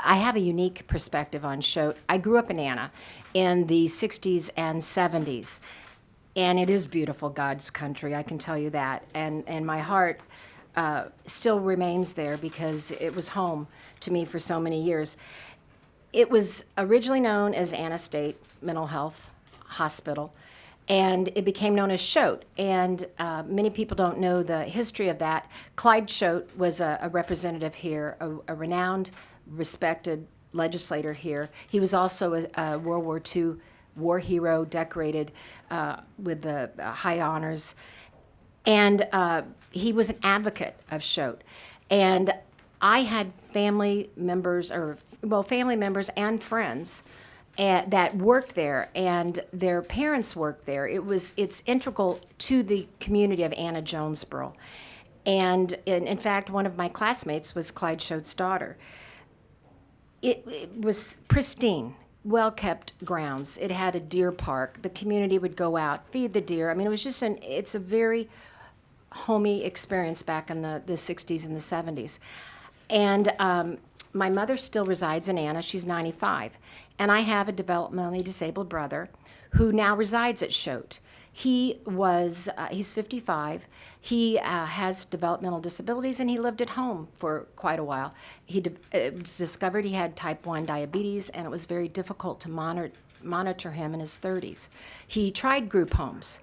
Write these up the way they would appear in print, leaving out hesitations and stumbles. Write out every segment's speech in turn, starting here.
I have a unique perspective on Choate. I grew up in Anna in the 60s and 70s, and it is beautiful, God's country, I can tell you that. And my heart still remains there because it was home to me for so many years. It was originally known as Anna State Mental Health Hospital, and it became known as Choate. And many people don't know the history of that. Clyde Choate was a representative here, a renowned, respected legislator here. He was also a World War II war hero, decorated with the high honors. And he was an advocate of Choate. And I had family members and friends that worked there, and their parents worked there. It's integral to the community of Anna Jonesboro. And in fact, one of my classmates was Clyde Choate's daughter. It was pristine, well-kept grounds. It had a deer park. The community would go out, feed the deer. I mean, it's a very homey experience back in the 60s and the 70s. And my mother still resides in Anna. She's 95. And I have a developmentally disabled brother who now resides at Choate. He's 55. He has developmental disabilities, and he lived at home for quite a while. It was discovered he had type 1 diabetes, and it was very difficult to monitor him in his 30s. He tried group homes,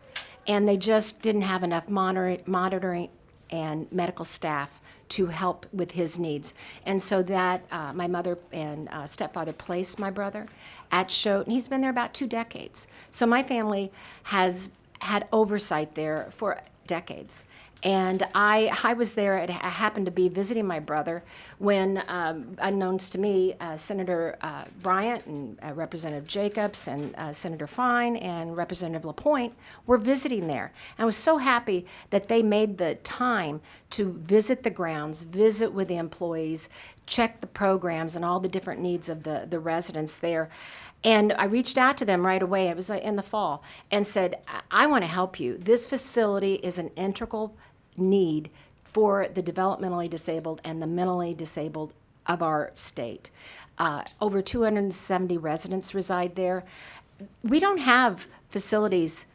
and they just didn't have enough monitoring and medical staff to help with his needs. And so that my mother and stepfather placed my brother at Choate, and he's been there about 2 decades. So my family has had oversight there for decades. And I was there. I happened to be visiting my brother when, unbeknownst to me, Senator Bryant and Representative Jacobs and Senator Fine and Representative LaPointe were visiting there. I was so happy that they made the time to visit the grounds, visit with the employees, check the programs and all the different needs of the residents there. And I reached out to them right away, it was in the fall, and said, I want to help you. This facility is an integral need for the developmentally disabled and the mentally disabled of our state. Over 270 residents reside there. We don't have facilities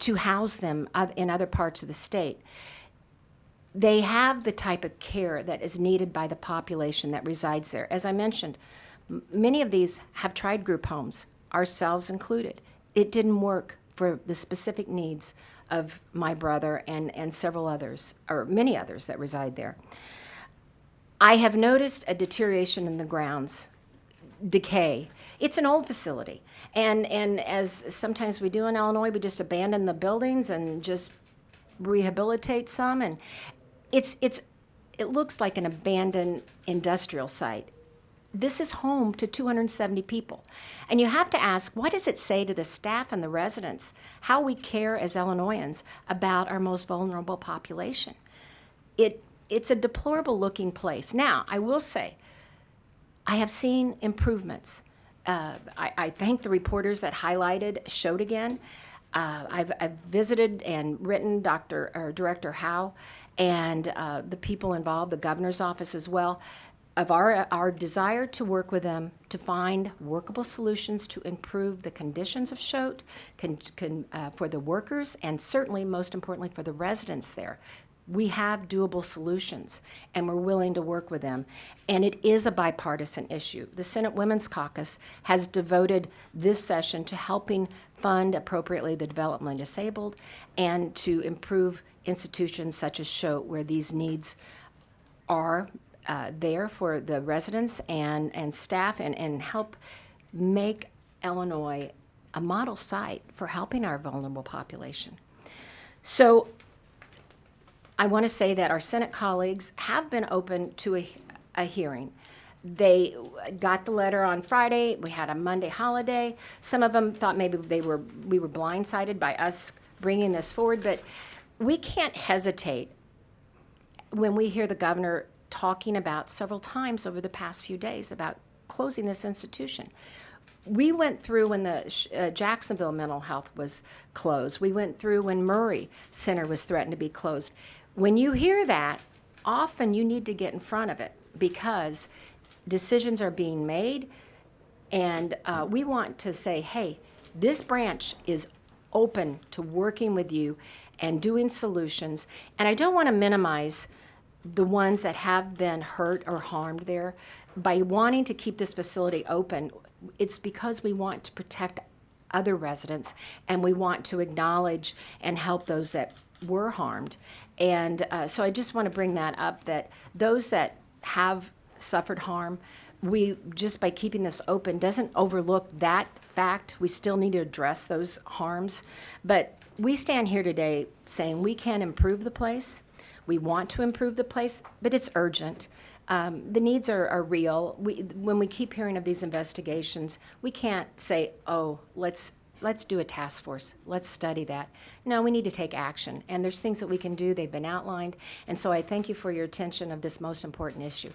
to house them in other parts of the state. They have the type of care that is needed by the population that resides there. As I mentioned, many of these have tried group homes, ourselves included. It didn't work for the specific needs of my brother and several others, or many others that reside there. I have noticed a deterioration in the grounds, decay. It's an old facility, and as sometimes we do in Illinois, we just abandon the buildings and just rehabilitate some, and it looks like an abandoned industrial site. This is home to 270 people. And you have to ask, what does it say to the staff and the residents, how we care as Illinoisans about our most vulnerable population? It's a deplorable looking place. Now, I will say, I have seen improvements. I thank the reporters that highlighted Choate again. I've visited and written Director Howe and the people involved, the governor's office as well, of our desire to work with them to find workable solutions to improve the conditions of Choate for the workers and certainly, most importantly, for the residents there. We have doable solutions, and we're willing to work with them. And it is a bipartisan issue. The Senate Women's Caucus has devoted this session to helping fund appropriately the developmentally disabled and to improve institutions such as Choate, where these needs are there for the residents and staff and help make Illinois a model site for helping our vulnerable population. So I want to say that our Senate colleagues have been open to a hearing. They got the letter on Friday. We had a Monday holiday. Some of them thought maybe we were blindsided by us bringing this forward, but we can't hesitate when we hear the governor talking about several times over the past few days about closing this institution. We went through when the Jacksonville Mental Health was closed. We went through when Murray Center was threatened to be closed. When you hear that, often you need to get in front of it because decisions are being made, and we want to say, hey, this branch is open to working with you and doing solutions. And I don't want to minimize the ones that have been hurt or harmed there. By wanting to keep this facility open, it's because we want to protect other residents, and we want to acknowledge and help those that were harmed. And so I just want to bring that up, that those that have suffered harm, we, just by keeping this open, doesn't overlook that fact. We still need to address those harms. But we stand here today saying we can improve the place. We want to improve the place, but it's urgent. The needs are real. When we keep hearing of these investigations, we can't say, oh, let's do a task force. Let's study that. No, we need to take action. And there's things that we can do. They've been outlined. And so I thank you for your attention of this most important issue.